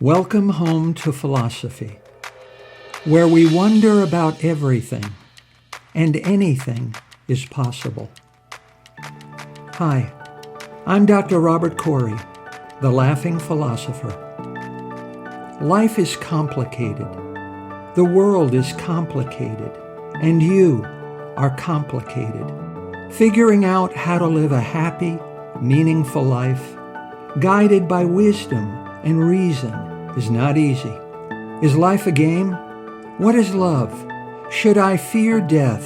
Welcome home to philosophy, where we wonder about everything and anything is possible. Hi, I'm Dr. Robert Corey, the Laughing Philosopher. Life is complicated. The world is complicated, and you are complicated. Figuring out how to live a happy, meaningful life, guided by wisdom and reason, is not easy. Is life a game? What is love? Should I fear death?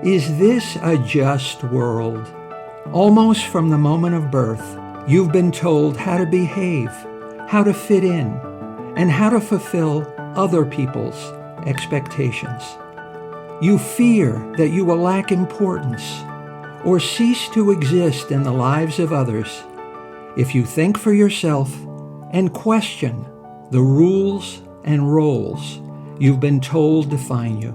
Is this a just world? Almost from the moment of birth, you've been told how to behave, how to fit in, and how to fulfill other people's expectations. You fear that you will lack importance or cease to exist in the lives of others if you think for yourself and question the rules and roles you've been told define you.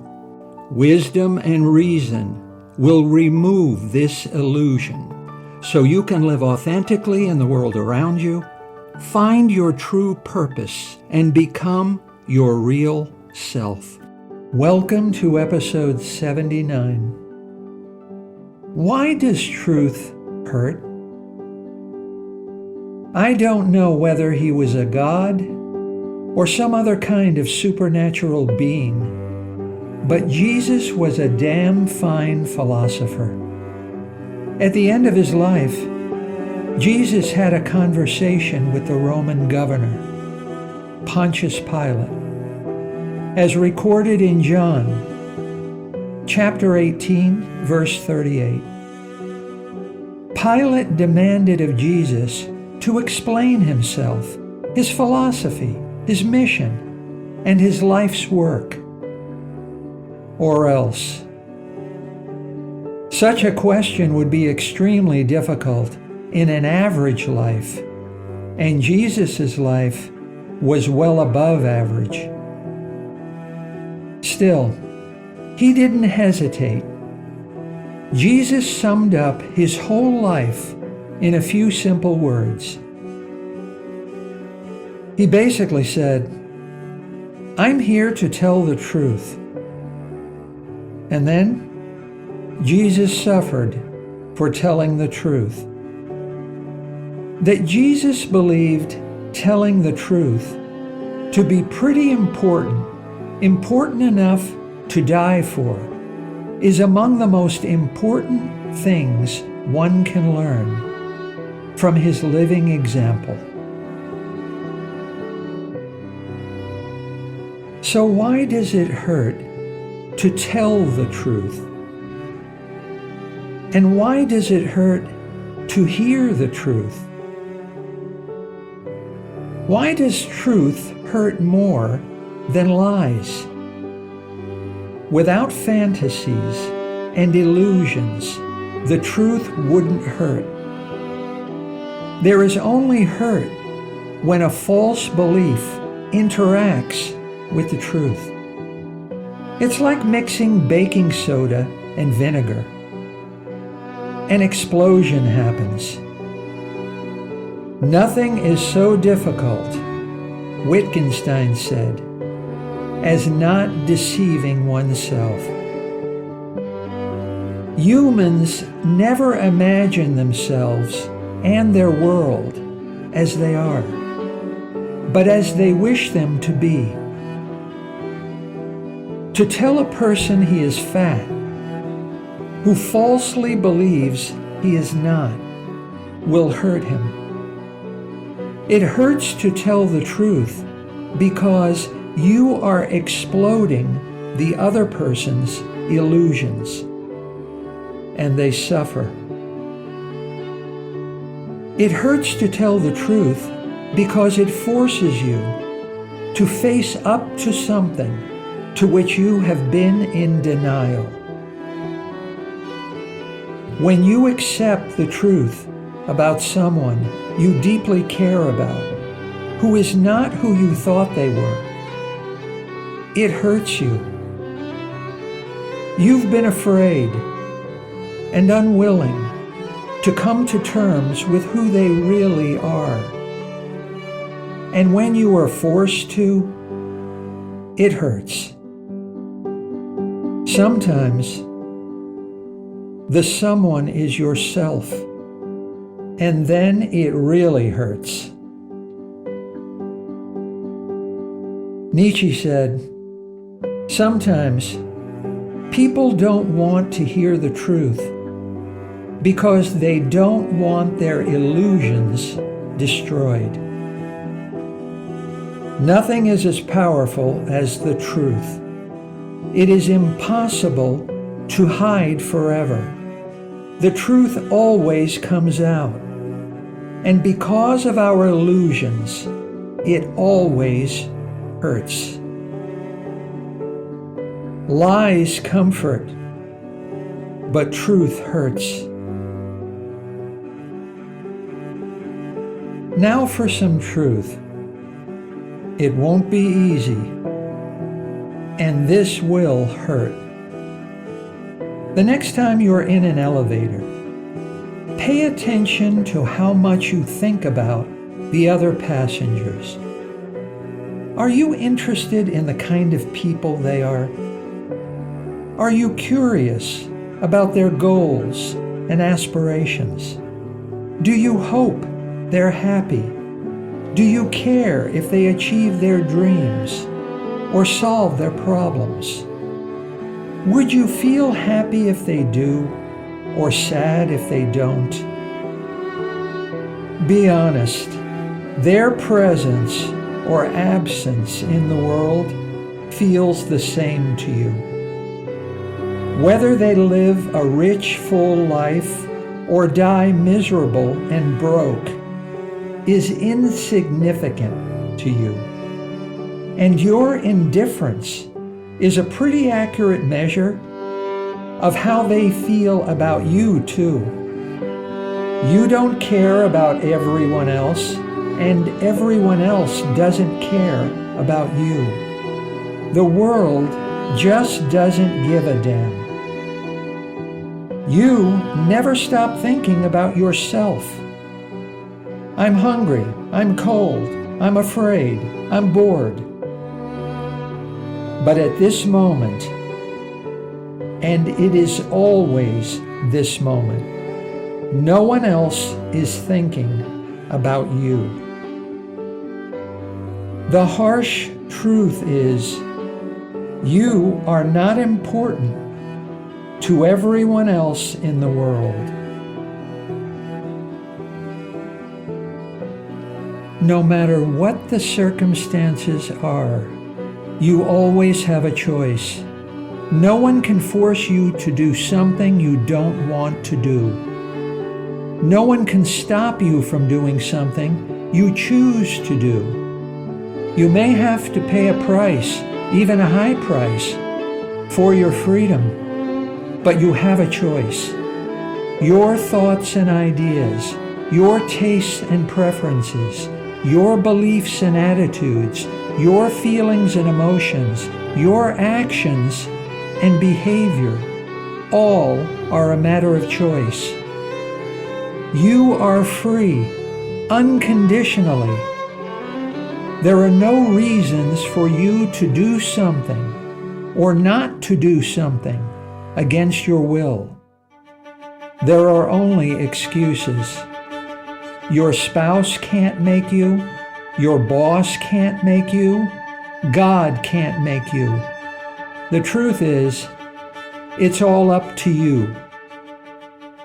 Wisdom and reason will remove this illusion so you can live authentically in the world around you, find your true purpose, and become your real self. Welcome to episode 79. Why does truth hurt? I don't know whether he was a god or some other kind of supernatural being, but Jesus was a damn fine philosopher. At the end of his life, Jesus had a conversation with the Roman governor, Pontius Pilate, as recorded in John, chapter 18, verse 38. Pilate demanded of Jesus to explain himself, his philosophy, his mission, and his life's work. Or else. Such a question would be extremely difficult in an average life, and Jesus' life was well above average. Still, he didn't hesitate. Jesus summed up his whole life in a few simple words. He basically said, I'm here to tell the truth. And then Jesus suffered for telling the truth. That Jesus believed telling the truth to be pretty important enough to die for, is among the most important things one can learn from his living example. So why does it hurt to tell the truth? And why does it hurt to hear the truth? Why does truth hurt more than lies? Without fantasies and illusions, the truth wouldn't hurt. There is only hurt when a false belief interacts with the truth. It's like mixing baking soda and vinegar. An explosion happens. Nothing is so difficult, Wittgenstein said, as not deceiving oneself. Humans never imagine themselves and their world as they are, but as they wish them to be. To tell a person he is fat, who falsely believes he is not, will hurt him. It hurts to tell the truth because you are exploding the other person's illusions, and they suffer. It hurts to tell the truth because it forces you to face up to something to which you have been in denial. When you accept the truth about someone you deeply care about, who is not who you thought they were, it hurts you. You've been afraid and unwilling to come to terms with who they really are. And when you are forced to, it hurts. Sometimes the someone is yourself, and then it really hurts. Nietzsche said, sometimes people don't want to hear the truth because they don't want their illusions destroyed. Nothing is as powerful as the truth. It is impossible to hide forever. The truth always comes out. And because of our illusions, it always hurts. Lies comfort, but truth hurts. Now for some truth. It won't be easy, and this will hurt. The next time you're in an elevator, pay attention to how much you think about the other passengers. Are you interested in the kind of people they are? Are you curious about their goals and aspirations? Do you hope they're happy? Do you care if they achieve their dreams or solve their problems? Would you feel happy if they do, or sad if they don't? Be honest. Their presence or absence in the world feels the same to you. Whether they live a rich, full life or die miserable and broke is insignificant to you. And your indifference is a pretty accurate measure of how they feel about you too. You don't care about everyone else, and everyone else doesn't care about you. The world just doesn't give a damn. You never stop thinking about yourself. I'm hungry, I'm cold, I'm afraid, I'm bored. But at this moment, and it is always this moment, no one else is thinking about you. The harsh truth is, you are not important to everyone else in the world. No matter what the circumstances are, you always have a choice. No one can force you to do something you don't want to do. No one can stop you from doing something you choose to do. You may have to pay a price, even a high price, for your freedom, but you have a choice. Your thoughts and ideas, your tastes and preferences, your beliefs and attitudes, your feelings and emotions, your actions and behavior, all are a matter of choice. You are free, unconditionally. There are no reasons for you to do something or not to do something against your will. There are only excuses. Your spouse can't make you. Your boss can't make you. God can't make you. The truth is, it's all up to you.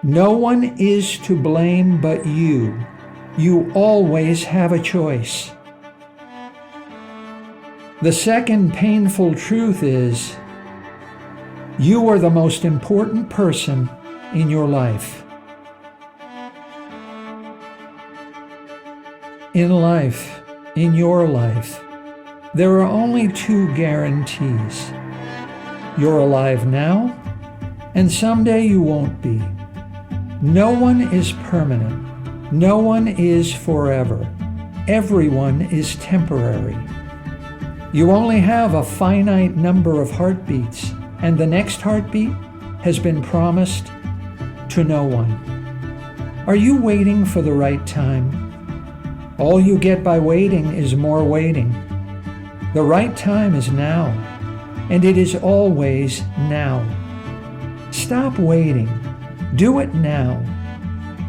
No one is to blame but you. You always have a choice. The second painful truth is, you are the most important person in your life. In life, in your life, there are only two guarantees. You're alive now, and someday you won't be. No one is permanent. No one is forever. Everyone is temporary. You only have a finite number of heartbeats, and the next heartbeat has been promised to no one. Are you waiting for the right time? All you get by waiting is more waiting. The right time is now, and it is always now. Stop waiting. Do it now,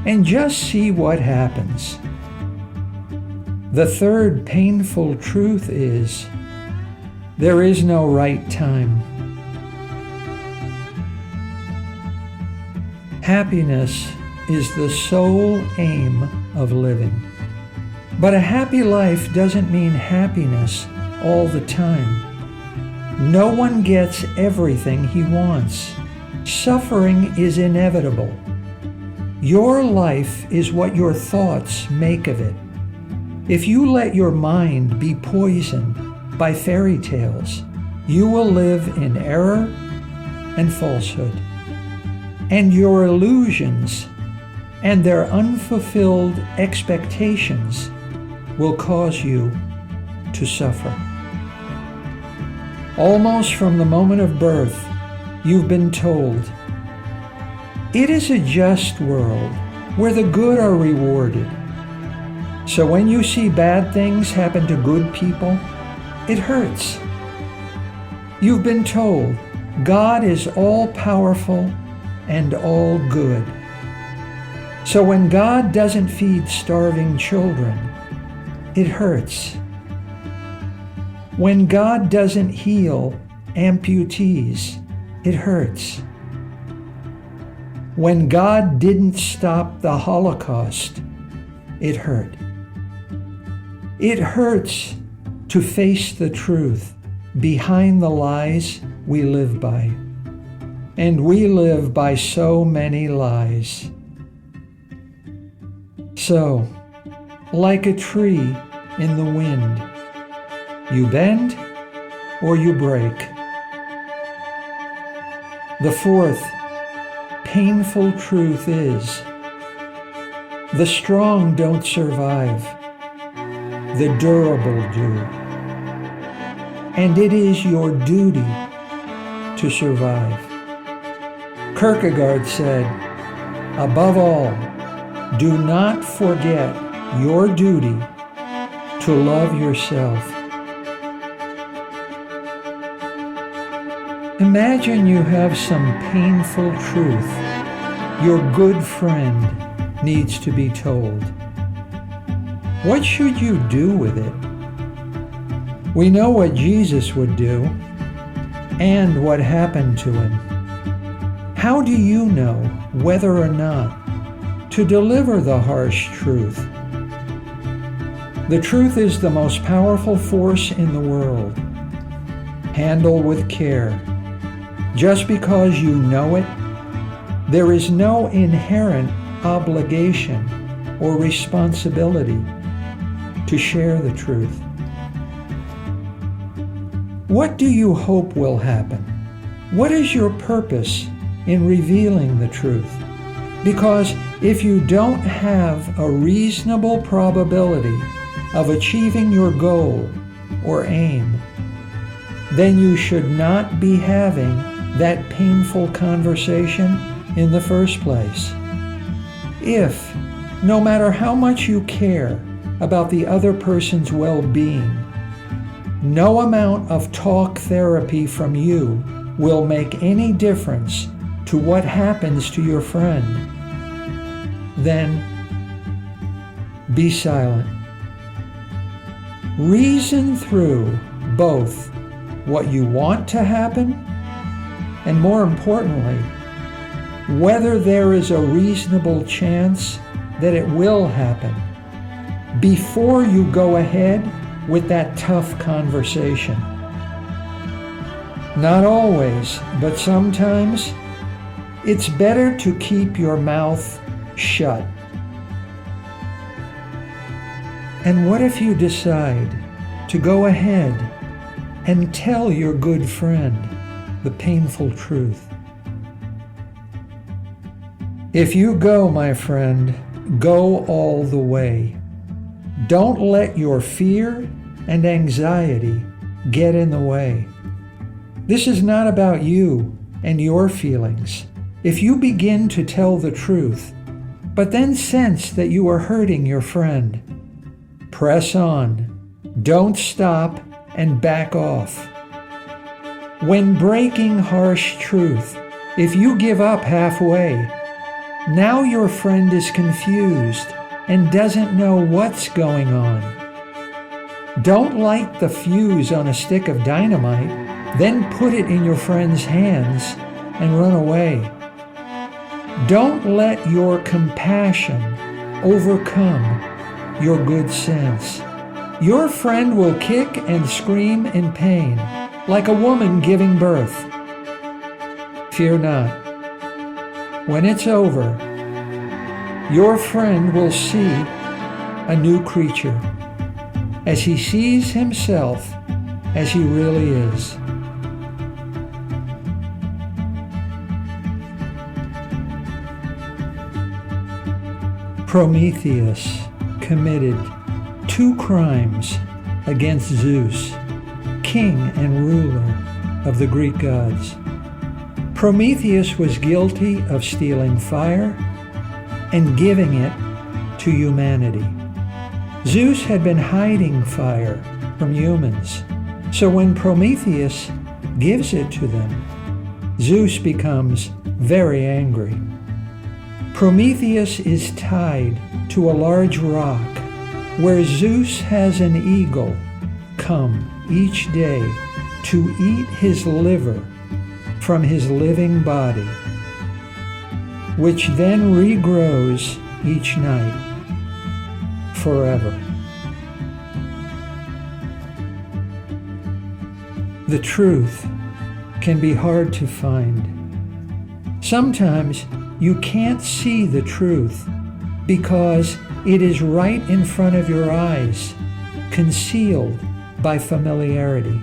and just see what happens. The third painful truth is there is no right time. Happiness is the sole aim of living. But a happy life doesn't mean happiness all the time. No one gets everything he wants. Suffering is inevitable. Your life is what your thoughts make of it. If you let your mind be poisoned by fairy tales, you will live in error and falsehood. And your illusions and their unfulfilled expectations will cause you to suffer. Almost from the moment of birth, you've been told, it is a just world where the good are rewarded. So when you see bad things happen to good people, it hurts. You've been told God is all-powerful and all good. So when God doesn't feed starving children, it hurts. When God doesn't heal amputees, it hurts. When God didn't stop the Holocaust, it hurt. It hurts to face the truth behind the lies we live by. And we live by so many lies. So, like a tree in the wind, you bend or you break. The fourth painful truth is the strong don't survive, the durable do. And it is your duty to survive. Kierkegaard said, above all, do not forget your duty to love yourself. Imagine you have some painful truth your good friend needs to be told. What should you do with it? We know what Jesus would do and what happened to him. How do you know whether or not to deliver the harsh truth? The truth is the most powerful force in the world. Handle with care. Just because you know it, there is no inherent obligation or responsibility to share the truth. What do you hope will happen? What is your purpose in revealing the truth? Because if you don't have a reasonable probability of achieving your goal or aim, then you should not be having that painful conversation in the first place. If, no matter how much you care about the other person's well-being, no amount of talk therapy from you will make any difference to what happens to your friend, then be silent. Reason through both what you want to happen and, more importantly, whether there is a reasonable chance that it will happen before you go ahead with that tough conversation. Not always, but sometimes, it's better to keep your mouth shut. And what if you decide to go ahead and tell your good friend the painful truth? If you go, my friend, go all the way. Don't let your fear and anxiety get in the way. This is not about you and your feelings. If you begin to tell the truth, but then sense that you are hurting your friend, Press on. Don't stop and back off. When breaking harsh truth, if you give up halfway, now your friend is confused and doesn't know what's going on. Don't light the fuse on a stick of dynamite, then put it in your friend's hands and run away. Don't let your compassion overcome your good sense. Your friend will kick and scream in pain, like a woman giving birth. Fear not. When it's over, your friend will see a new creature, as he sees himself as he really is. Prometheus committed 2 crimes against Zeus, king and ruler of the Greek gods. Prometheus was guilty of stealing fire and giving it to humanity. Zeus had been hiding fire from humans, so when Prometheus gives it to them, Zeus becomes very angry. Prometheus is tied to a large rock where Zeus has an eagle come each day to eat his liver from his living body, which then regrows each night forever. The truth can be hard to find. Sometimes you can't see the truth because it is right in front of your eyes, concealed by familiarity.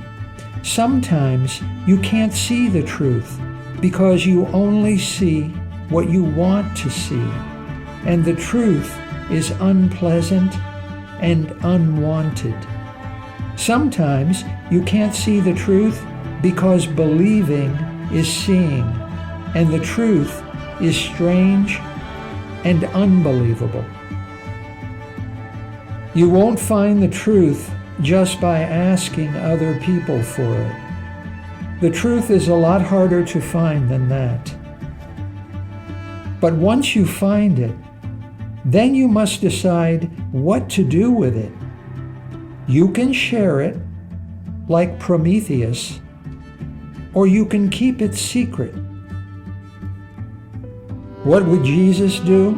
Sometimes you can't see the truth because you only see what you want to see, and the truth is unpleasant and unwanted. Sometimes you can't see the truth because believing is seeing, and the truth is strange and unbelievable. You won't find the truth just by asking other people for it. The truth is a lot harder to find than that. But once you find it, then you must decide what to do with it. You can share it, like Prometheus, or you can keep it secret. What would Jesus do?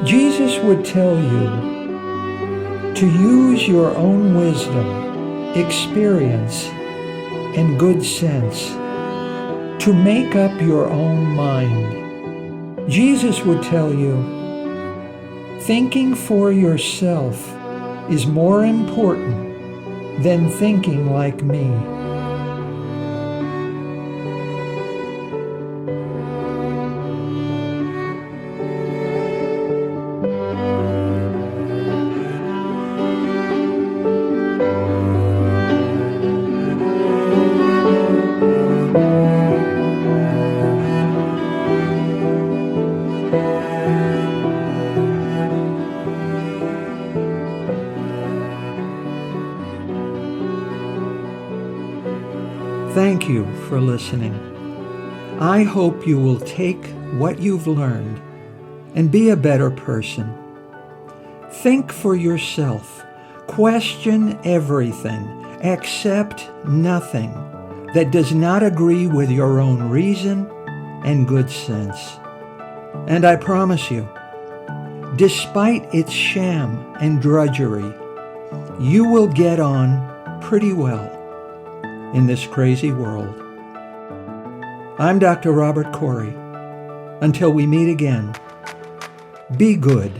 Jesus would tell you to use your own wisdom, experience, and good sense to make up your own mind. Jesus would tell you, thinking for yourself is more important than thinking like me. Thank you for listening. I hope you will take what you've learned and be a better person. Think for yourself. Question everything. Accept nothing that does not agree with your own reason and good sense. And I promise you, despite its sham and drudgery, you will get on pretty well in this crazy world. I'm Dr. Robert Corey. Until we meet again, be good.